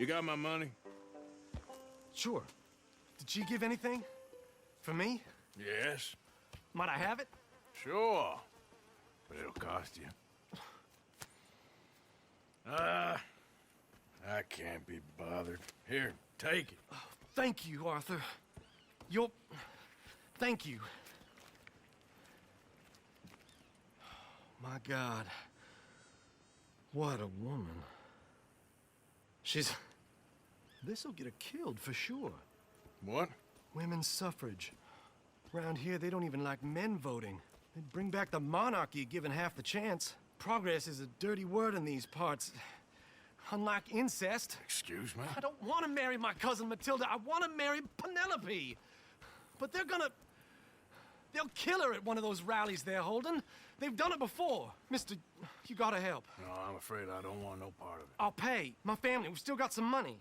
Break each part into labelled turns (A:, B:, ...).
A: You got my money?
B: Sure. Did she give anything? For me?
A: Yes.
B: Might I have it?
A: Sure. But it'll cost you. I can't be bothered. Here, take it.
B: Oh, thank you, Arthur. Thank you. My God. What a woman. This'll get her killed for sure.
A: What?
B: Women's suffrage. Around here, they don't even like men voting. They'd bring back the monarchy given half the chance. Progress is a dirty word in these parts. Unlike incest.
A: Excuse me?
B: I don't want to marry my cousin Matilda. I want to marry Penelope. But they'll kill her at one of those rallies they're holding. They've done it before. Mister, you gotta help.
A: No, I'm afraid I don't want no part of it.
B: I'll pay. My family, we've still got some money.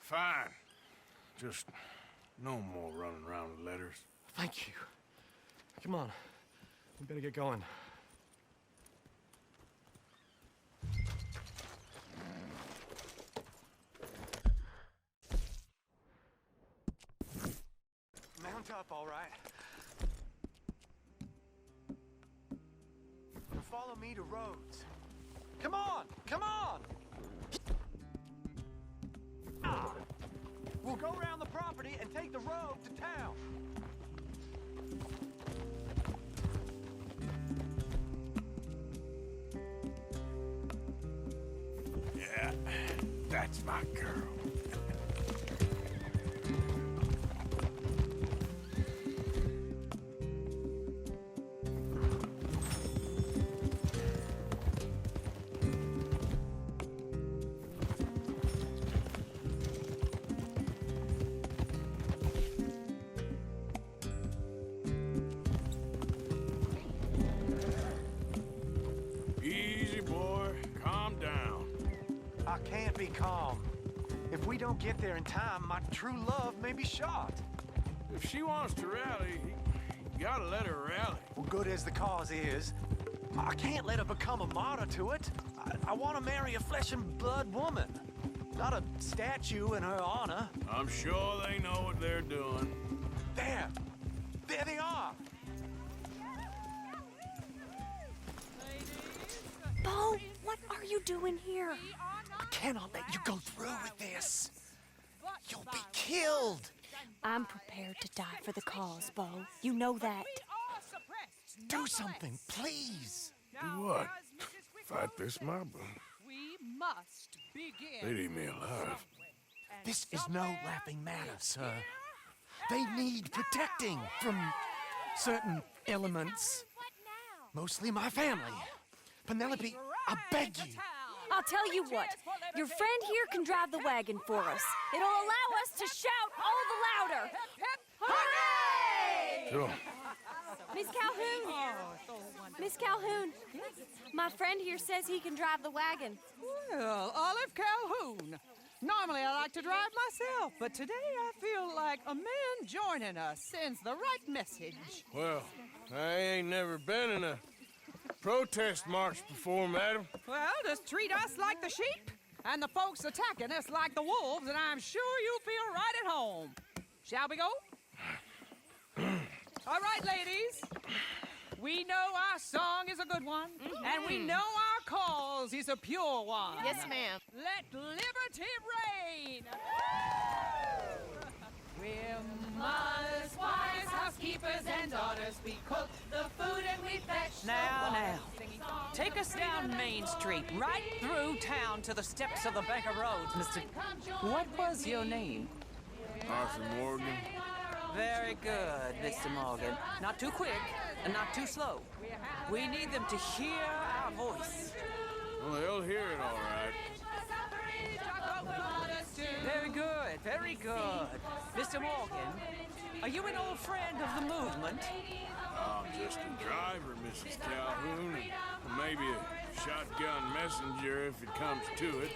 A: Fine. Just no more running around with letters.
B: Thank you. Come on. We better get going. Mount up, all right. Follow me to Rhodes. Come on! Come on! Ah! We'll go around the property and take the road to town.
A: Yeah, that's my girl. Easy, boy. Calm down.
B: I can't be calm. If we don't get there in time, my true love may be shot.
A: If she wants to rally, you gotta let her rally.
B: Well, good as the cause is, I can't let her become a martyr to it. I want to marry a flesh and blood woman, not a statue in her honor.
A: I'm sure they know what they're doing.
B: There! There they are!
C: Bo, what are you doing here?
B: I cannot let you go through with this. You'll be killed.
C: I'm prepared to die for the cause, Bo. You know that.
B: Do something, please.
A: Do what? Fight this mob?
D: We must begin.
A: They'd eat me alive.
B: This is no laughing matter, sir. They need protecting from certain elements. Mostly my family. Penelope, I beg you.
C: I'll tell you what. Your friend here can drive the wagon for us. It'll allow us to shout all the louder. Hooray!
A: Sure.
C: Miss Calhoun! Miss Calhoun, my friend here says he can drive the wagon.
D: Well, Olive Calhoun. Normally I like to drive myself, but today I feel like a man joining us sends the right message.
A: Well, I ain't never been in a protest march before, madam.
D: Well, just treat us like the sheep, and the folks attacking us like the wolves, and I'm sure you'll feel right at home. Shall we go? All right, ladies. We know our song is a good one, and we know our cause is a pure one.
E: Yes, ma'am.
D: Let liberty reign! We're mothers, wives, housekeepers, and daughters. We cook the food and we fetch now. Take us down Main Street, right through town to the steps of the Bank of Rhodes, Mr. What was your name?
A: Arthur Morgan.
D: Very good, Mr. Morgan. Not too quick and not too slow. We need them to hear our voice.
A: Well, they'll hear it all right.
D: Very good, very good. Mr. Morgan, are you an old friend of the movement?
A: I'm just a driver, Mrs. Calhoun, and maybe a shotgun messenger if it comes to it.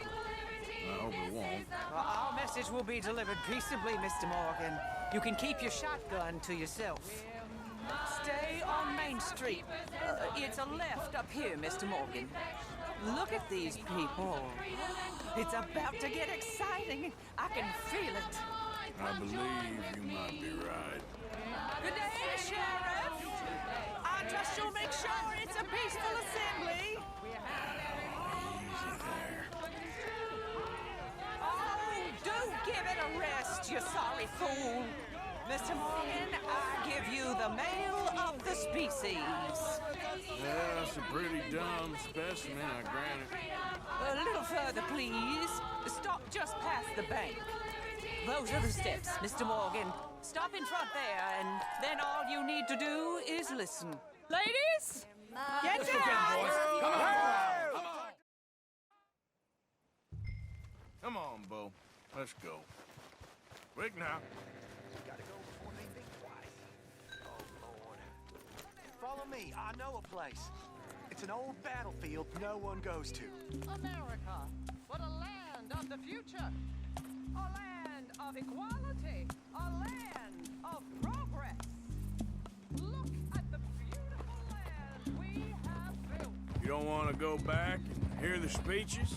A: I hope it won't.
D: Well, our message will be delivered peaceably, Mr. Morgan. You can keep your shotgun to yourself. Stay on Main Street. It's a left up here, Mr. Morgan. Look at these people. It's about to get exciting. I can feel it.
A: I believe you might be right.
D: Good day, Sheriff. I trust you'll make sure it's a peaceful assembly.
A: Easy there.
D: Oh, do give it a rest, you sorry fool. Mr. Morgan, I give you the male of the species.
A: Yeah, that's a pretty dumb specimen, I grant it.
D: A little further, please. Stop just past the bank. Those are the steps, Mr. Morgan. Stop in front there, and then all you need to do is listen. Ladies, get down!
A: Come on! Come on, Bo. Let's go. Quick now.
B: Gotta go before they think twice. Oh, Lord. Follow me. I know a place. It's an old battlefield no one goes to.
D: America, what a land of the future. A land of equality. A land of progress. Look at the beautiful land we have built.
A: You don't want to go back and hear the speeches?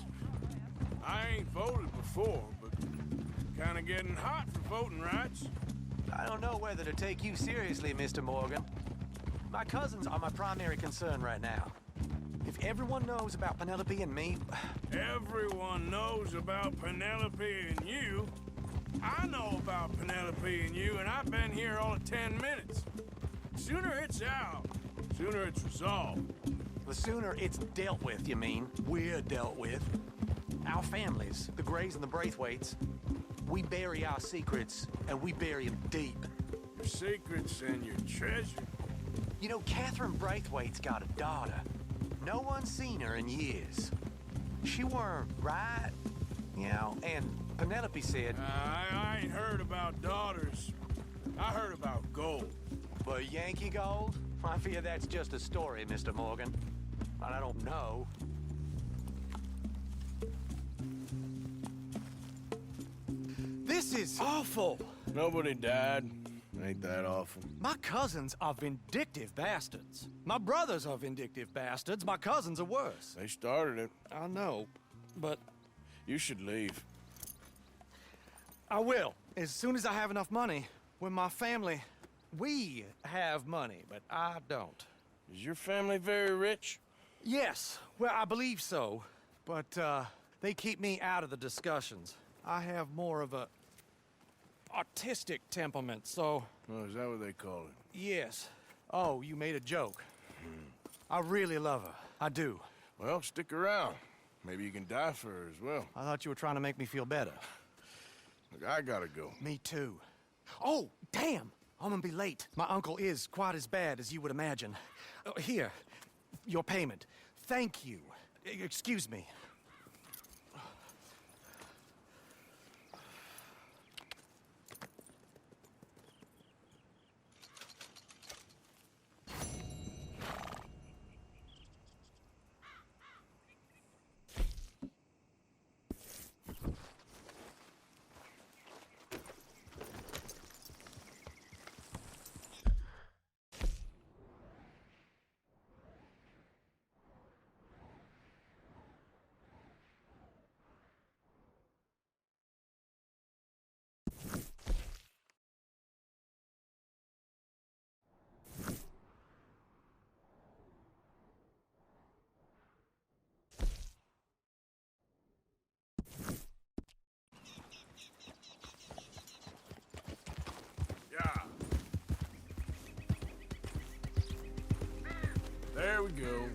A: I ain't voted before, but kind of getting hot for voting rights.
B: I don't know whether to take you seriously, Mr. Morgan. My cousins are my primary concern right now. If everyone knows about Penelope and me...
A: Everyone knows about Penelope and you. I know about Penelope and you, and I've been here all of 10 minutes. Sooner it's out, sooner it's resolved.
B: The sooner it's dealt with, you mean. We're dealt with. Our families, the Grays and the Braithwaites, we bury our secrets, and we bury them deep.
A: Your secrets and your treasure.
B: You know, Catherine Braithwaite's got a daughter. No one's seen her in years. She weren't right, you know, and Penelope said...
A: I ain't heard about daughters. I heard about gold.
B: But Yankee gold? I fear that's just a story, Mr. Morgan. And I don't know. This is awful.
A: Nobody died. Ain't that awful?
B: My cousins are vindictive bastards. My brothers are vindictive bastards. My cousins are worse.
A: They started it.
B: I know, but
A: You should leave.
B: I will. As soon as I have enough money. When my family... We have money, but I don't.
A: Is your family very rich?
B: Yes, well, I believe so. But, they keep me out of the discussions. I have more of a... artistic temperament, so...
A: Oh, is that what they call it?
B: Yes. Oh, you made a joke. I really love her. I do.
A: Well, stick around. Maybe you can die for her as well.
B: I thought you were trying to make me feel better.
A: Look, I gotta go.
B: Me too. Oh, damn! I'm gonna be late. My uncle is quite as bad as you would imagine. Here, your payment. Thank you. Excuse me.
A: Yeah. There we go.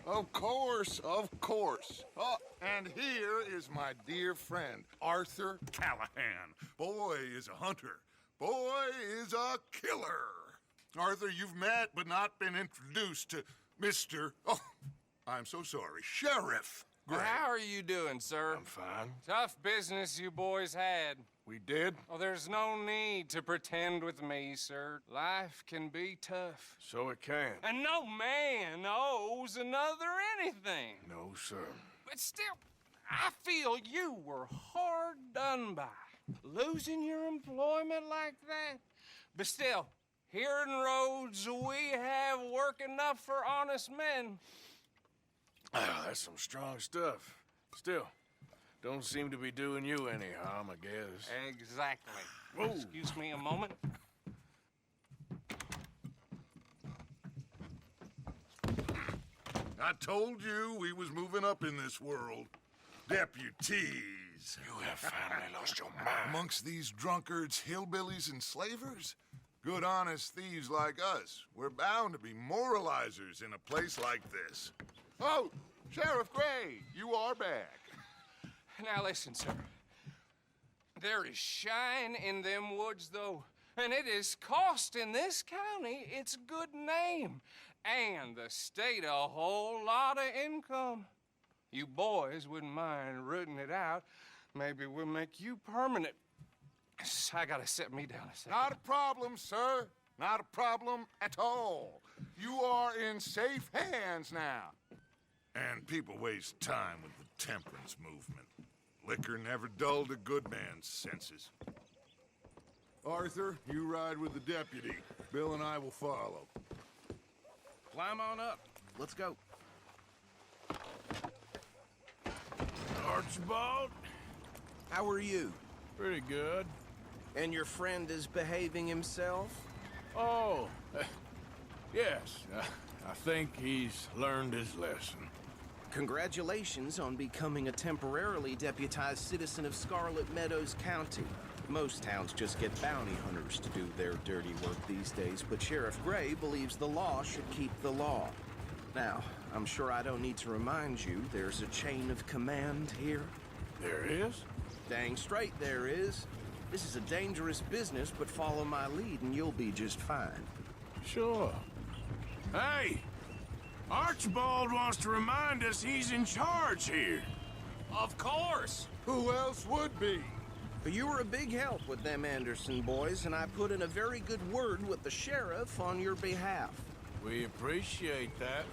E: Of course, of course. Oh, and here is my dear friend, Arthur Callahan. Boy is a hunter. Boy is a killer. Arthur, you've met but not been introduced to Mr. Oh, I'm so sorry, Sheriff Gray.
F: How are you doing, sir?
A: I'm fine.
F: Tough business you boys had.
E: We did?
F: Oh, there's no need to pretend with me, sir. Life can be tough.
A: So it can.
F: And no man owes another anything.
A: No, sir.
F: But still, I feel you were hard done by. Losing your employment like that. But still, here in Rhodes, we have work enough for honest men.
A: Ah, that's some strong stuff. Still, don't seem to be doing you any harm, I guess.
F: Exactly.
A: Whoa.
F: Excuse me a moment.
E: I told you we was moving up in this world. Deputies.
A: You have finally lost your mind.
E: Amongst these drunkards, hillbillies, and slavers? Good honest thieves like us. We're bound to be moralizers in a place like this. Oh, Sheriff Gray, you are back.
F: Now listen, sir. There is shine in them woods, though, and it is costing this county its good name and the state a whole lot of income. You boys wouldn't mind rooting it out. Maybe we'll make you permanent. I gotta set me down a second.
E: Not a problem, sir. Not a problem at all. You are in safe hands now. And people waste time with the temperance movement. Liquor never dulled a good man's senses. Arthur, you ride with the deputy. Bill and I will follow.
B: Climb on up. Let's go.
A: Archibald?
B: How are you?
A: Pretty good.
B: And your friend is behaving himself?
A: Oh, yes. I think he's learned his lesson.
G: Congratulations on becoming a temporarily deputized citizen of Scarlet Meadows County. Most towns just get bounty hunters to do their dirty work these days, but Sheriff Gray believes the law should keep the law. Now, I'm sure I don't need to remind you there's a chain of command here.
A: There is?
G: Dang straight there is. This is a dangerous business, but follow my lead and you'll be just fine.
A: Sure. Hey! Archibald wants to remind us he's in charge here.
F: Of course.
E: Who else would be?
G: But you were a big help with them Anderson boys, and I put in a very good word with the sheriff on your behalf.
A: We appreciate that.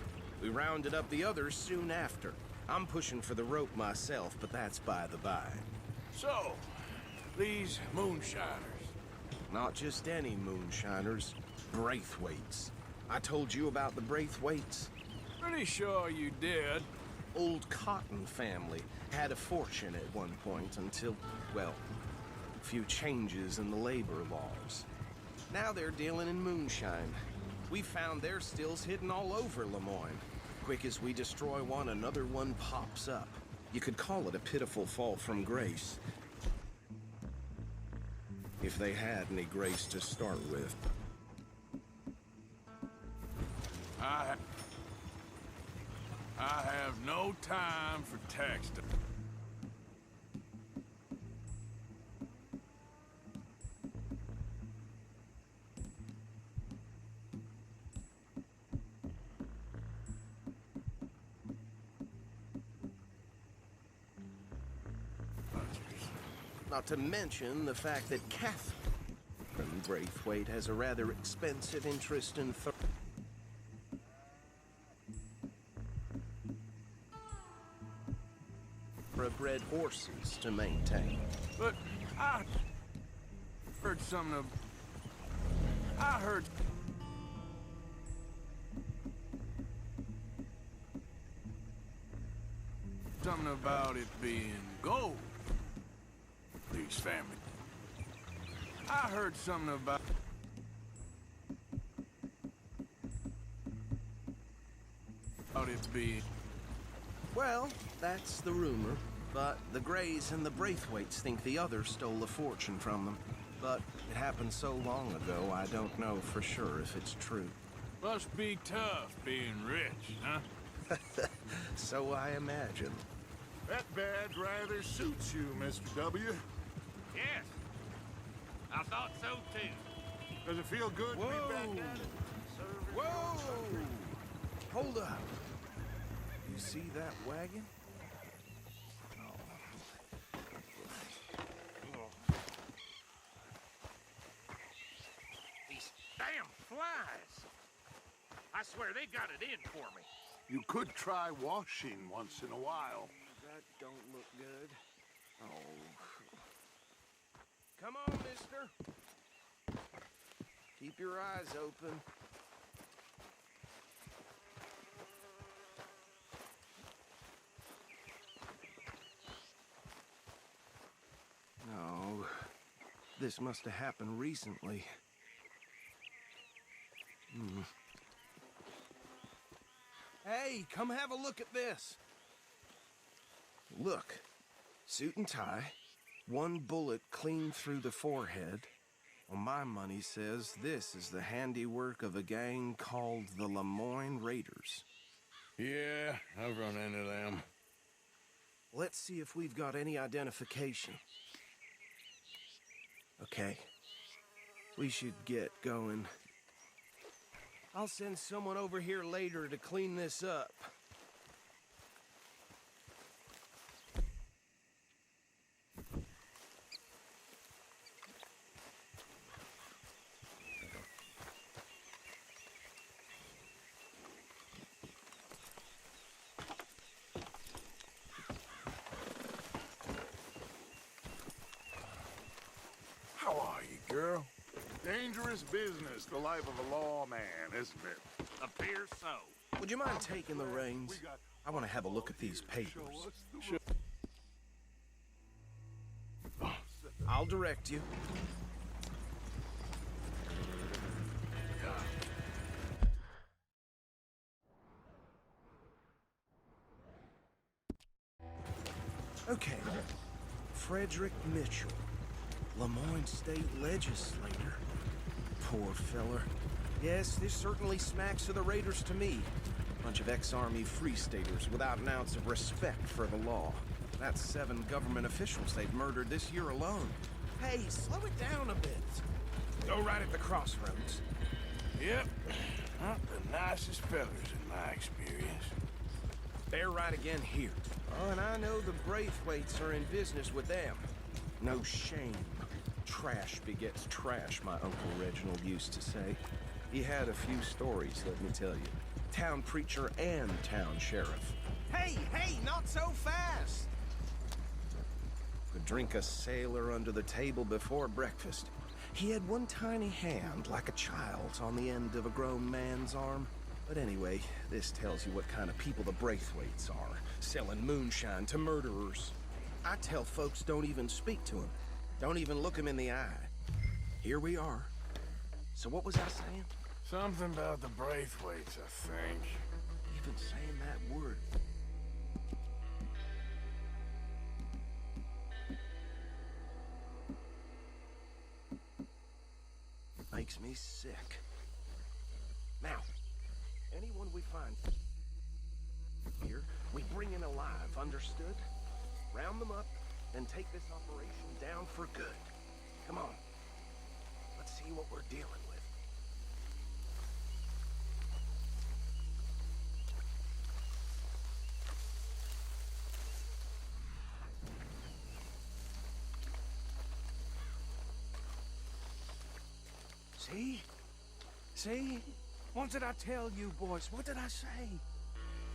G: We rounded up the others soon after. I'm pushing for the rope myself, but that's by the by.
A: So, these moonshiners.
G: Not just any moonshiners, Braithwaites. I told you about the Braithwaites.
A: Pretty sure you did.
G: Old Cotton family had a fortune at one point until, well, a few changes in the labor laws. Now they're dealing in moonshine. We found their stills hidden all over Lemoyne. Quick as we destroy one, another one pops up. You could call it a pitiful fall from grace. If they had any grace to start with.
A: I have no time for text.
G: Not to mention the fact that Catherine Braithwaite has a rather expensive interest in thoroughbred horses to maintain.
A: But I heard something of... I heard... something about it being gold. These family. I heard something about it being...
G: Well, that's the rumor. But the Grays and the Braithwaites think the others stole a fortune from them. But it happened so long ago, I don't know for sure if it's true.
A: Must be tough being rich, huh?
G: So I imagine.
E: That badge rather suits you, Mr. W.
H: Yes. I thought so too.
E: Does it feel good to be back
G: Whoa.
E: at it? Serving
G: Whoa!
E: your country?
G: Hold up. You see that wagon?
H: These damn flies. I swear they got it in for me.
E: You could try washing once in a while.
G: That don't look good. Oh. Come on, mister. Keep your eyes open. No. This must have happened recently. Hey, come have a look at this. Look, suit and tie, one bullet clean through the forehead. Well, my money says this is the handiwork of a gang called the Lemoyne Raiders.
A: Yeah, I've run into them.
G: Let's see if we've got any identification. Okay, we should get going. I'll send someone over here later to clean this up.
E: How are you, girl? Dangerous business, the life of a lawman, isn't it?
H: Appears so.
G: Would you mind taking the reins?
E: We got
G: I want to have a look at these papers.
E: show us the
G: I'll direct you. Okay. Frederick Mitchell, Lemoyne State Legislator. Poor feller. Yes, this certainly smacks of the Raiders to me. Bunch of ex-Army Free Staters without an ounce of respect for the law. That's 7 government officials they've murdered this year alone. Hey, slow it down a bit. Go right at the crossroads.
A: Yep, not the nicest fellas in my experience.
G: They're right again here. Oh, and I know the Braithwaites are in business with them. No shame. Trash begets trash, my Uncle Reginald used to say. He had a few stories, let me tell you. Town preacher and town sheriff. Hey, not so fast! Could drink a sailor under the table before breakfast. He had one tiny hand, like a child's, on the end of a grown man's arm. But anyway, this tells you what kind of people the Braithwaites are, selling moonshine to murderers. I tell folks don't even speak to him. Don't even look him in the eye. Here we are. So what was I saying?
A: Something about the Braithwaites, I think.
G: Even saying that word. Makes me sick. Now, anyone we find here, we bring in alive, understood? Round them up, then take this operation down for good. Come on. Let's see what we're dealing with. See? What did I tell you, boys? What did I say?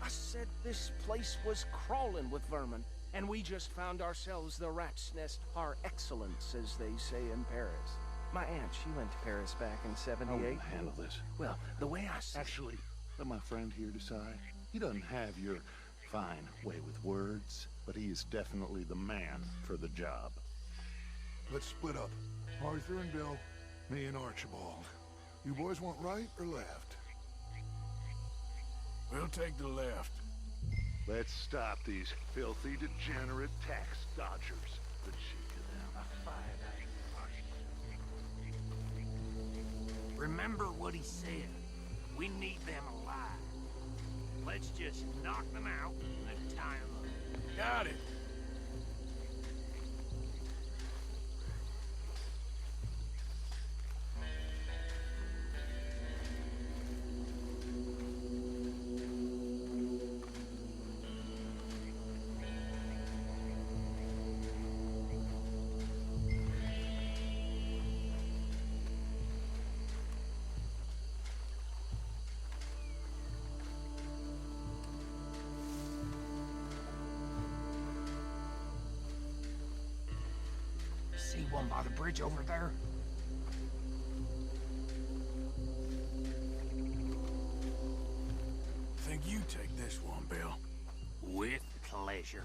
G: I said this place was crawling with vermin, and we just found ourselves the rat's nest par excellence, as they say in Paris. My aunt, she went to Paris back in
I: I
G: '78.
I: will handle this.
G: Well, the way I see
I: Actually, let my friend here decide. He doesn't have your fine way with words, but he is definitely the man for the job.
E: Let's split up. Arthur and Bill, me and Archibald. You boys want right or left?
A: We'll take the left.
I: Let's stop these filthy, degenerate tax dodgers. The cheek of them.
H: Remember what he said. We need them alive. Let's just knock them out and tie them up.
A: Got it.
H: See one by the bridge over there?
A: Think you take this one, Bill.
H: With pleasure.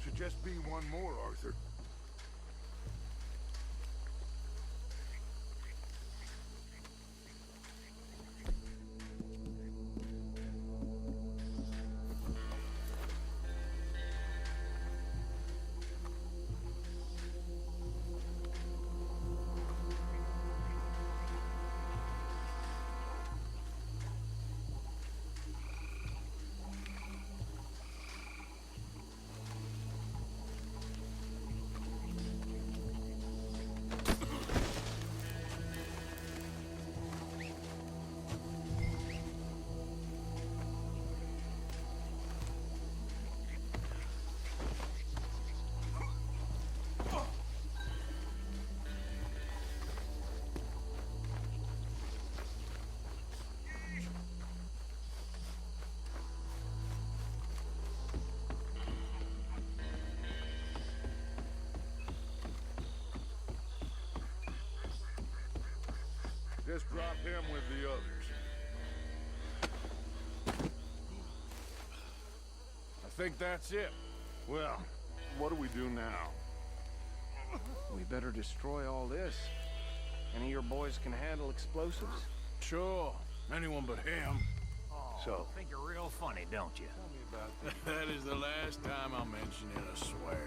E: Should just be one more, Arthur. Just drop him with the others.
A: I think that's it.
I: Well, what do we do now?
G: We better destroy all this. Any of your boys can handle explosives?
A: Sure. Anyone but him.
I: So,
H: Think you're real funny, don't you?
A: That is the last time I'll mention it, I swear.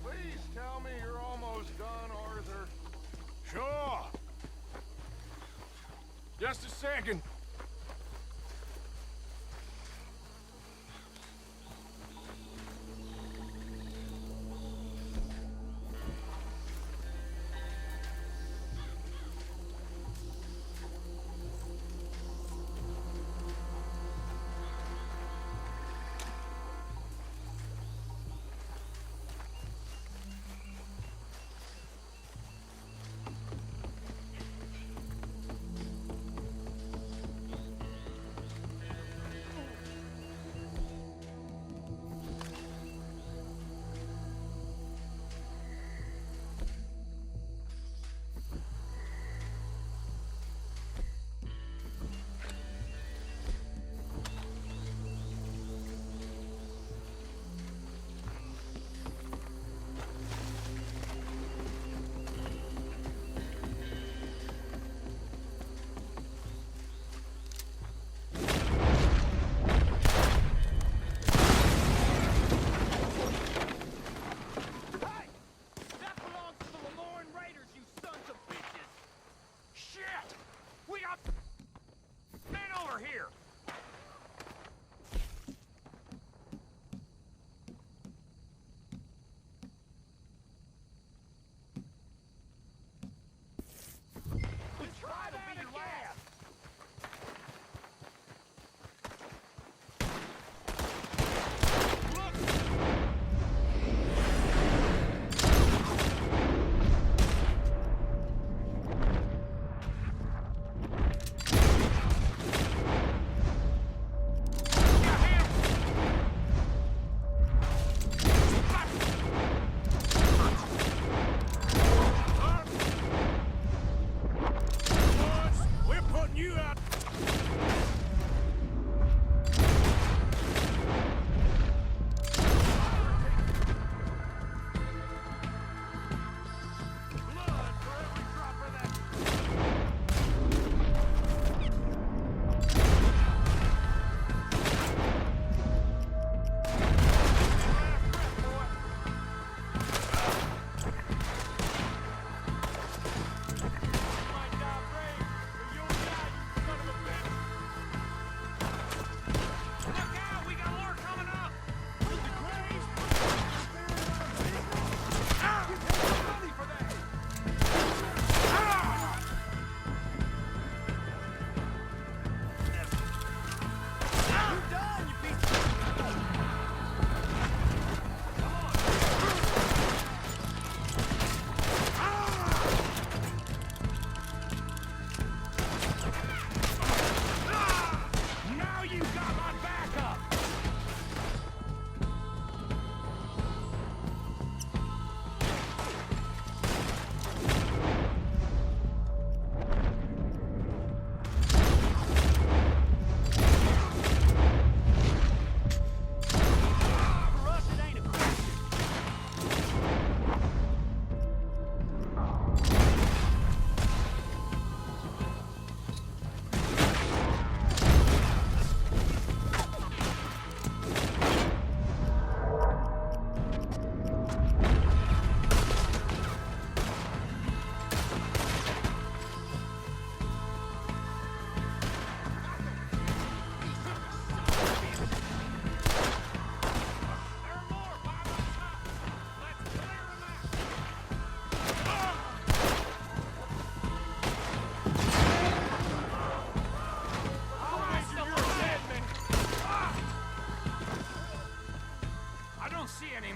E: Please tell me you're almost done, Arthur.
A: Sure. Just a second.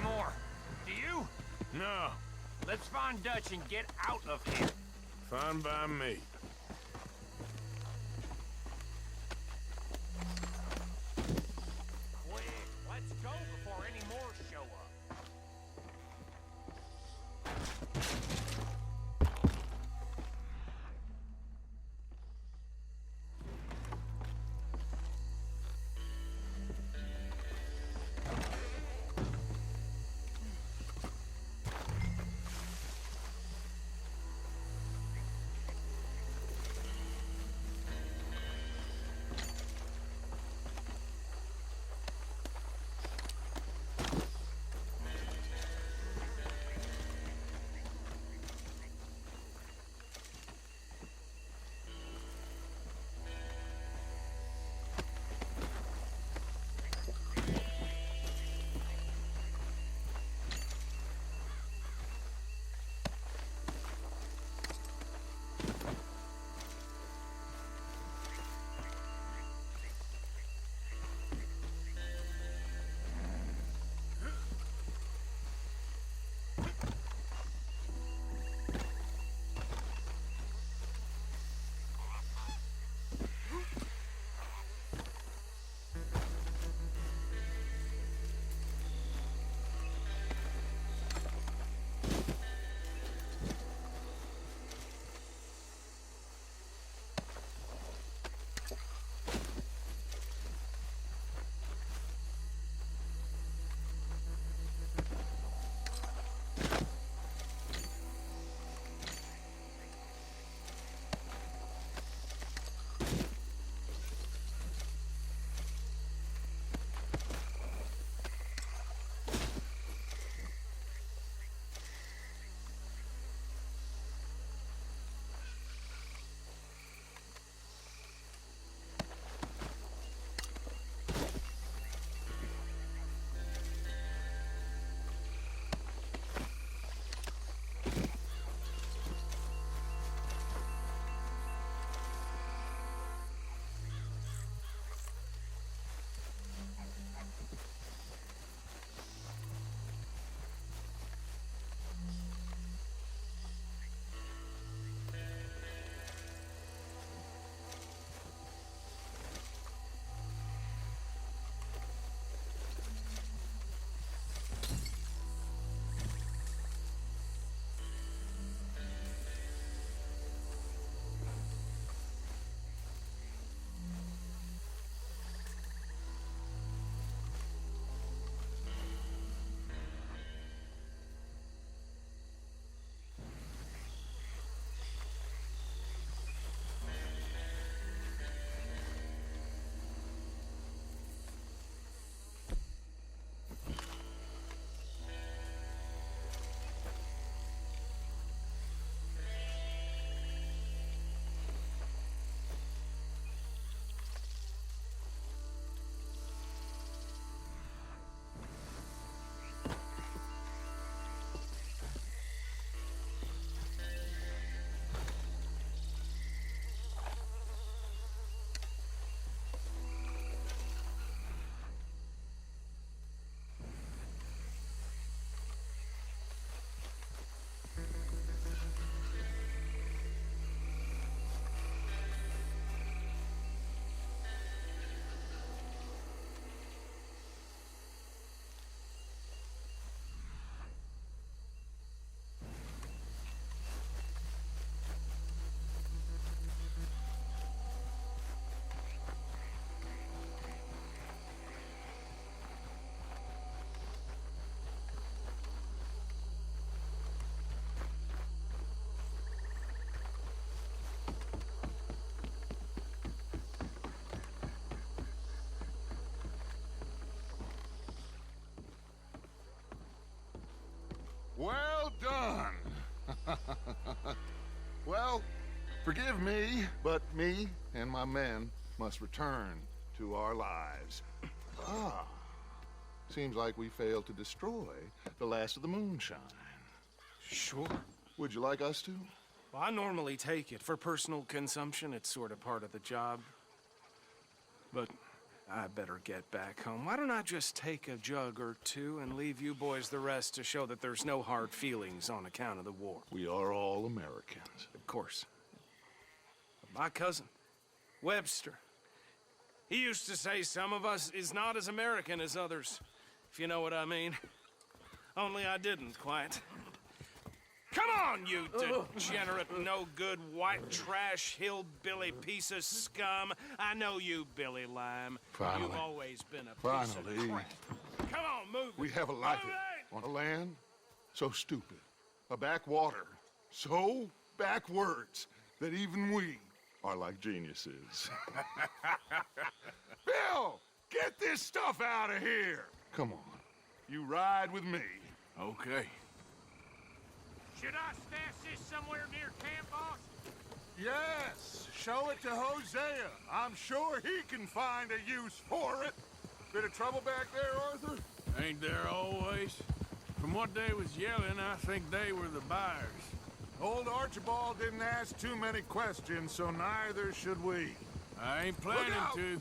H: anymore. Do you?
A: No,
H: Let's find Dutch and get out of here.
A: fine by me.
H: Quick, let's go before any more show up.
E: Well done. Well, forgive me, but me and my men must return to our lives. Ah, seems like we failed to destroy the last of the moonshine.
B: Sure.
E: Would you like us to?
B: Well, I normally take it. For personal consumption, it's sort of part of the job. But
G: I better get back home. Why don't I just take a jug or two and leave you boys the rest to show that there's no hard feelings on account of the war?
I: We are all Americans.
G: Of course. My cousin, Webster, he used to say some of us is not as American as others, if you know what I mean. Only I didn't quite. Come on, you degenerate, no-good, white trash, hillbilly piece of scum. I know you, Billy Lime.
I: Finally.
G: You've always been a piece of crap. Come on, move
I: We
G: it.
I: have a life
G: Move it.
I: on a land so stupid, a backwater so backwards that even we are like geniuses. Bill, get this stuff out of here. Come on, you ride with me.
A: Okay.
H: Should I stash this somewhere near camp, boss?
E: Yes, show it to Hosea. I'm sure he can find a use for it. Bit of trouble back there, Arthur?
A: Ain't there always? From what they was yelling, I think they were the buyers.
E: Old Archibald didn't ask too many questions, so neither should we.
A: I ain't planning
E: out.
A: to.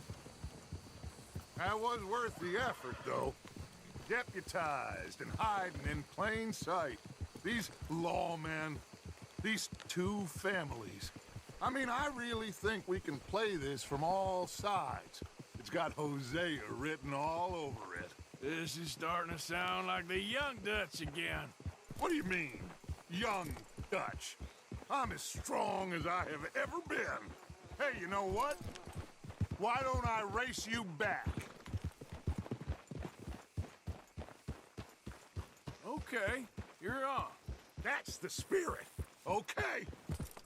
E: That was worth the effort, though. Deputized and hiding in plain sight. These lawmen, these two families. I mean, I really think we can play this from all sides. It's got Hosea written all over it.
A: This is starting to sound like the Young Dutch again.
E: What do you mean, young Dutch? I'm as strong as I have ever been. Hey, you know what? Why don't I race you back?
A: Okay, you're on.
E: That's the spirit. Okay,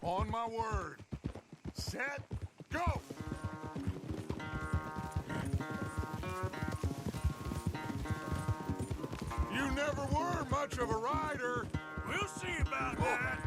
E: on my word. Set, go! You never were much of a rider.
A: We'll see about that.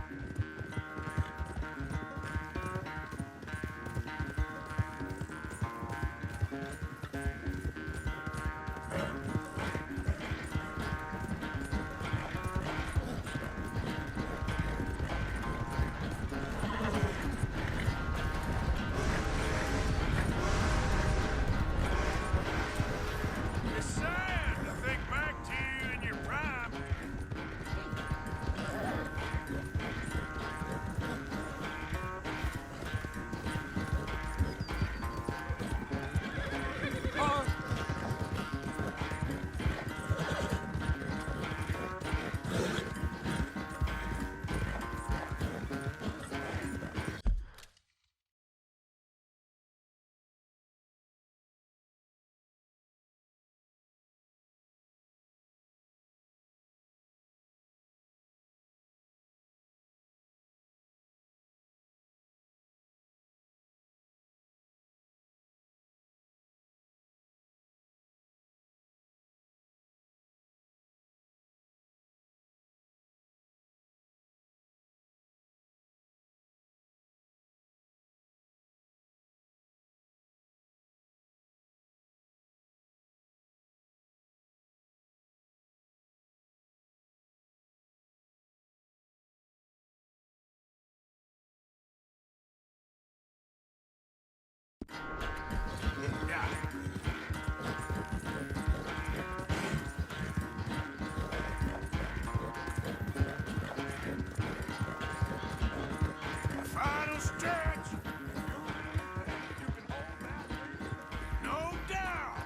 A: It's sad to think back to you in your prime. Final stretch. You can hold that lead. No doubt.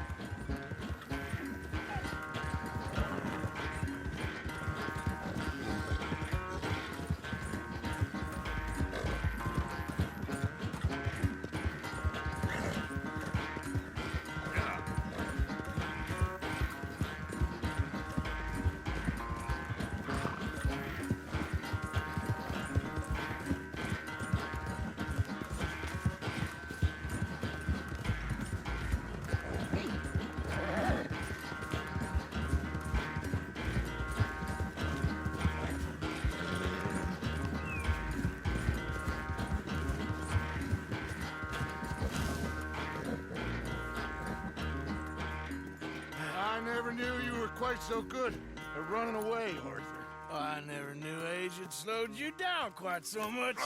E: I never knew you were quite so good at running away, Arthur.
A: I never knew age had slowed you down quite so much.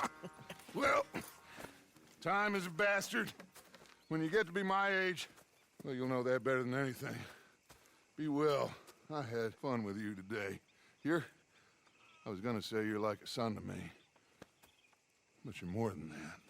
E: Well, time is a bastard. When you get to be my age,
I: Well, you'll know that better than anything. Be well. I had fun with you today. I was gonna say you're like a son to me. But you're more than that.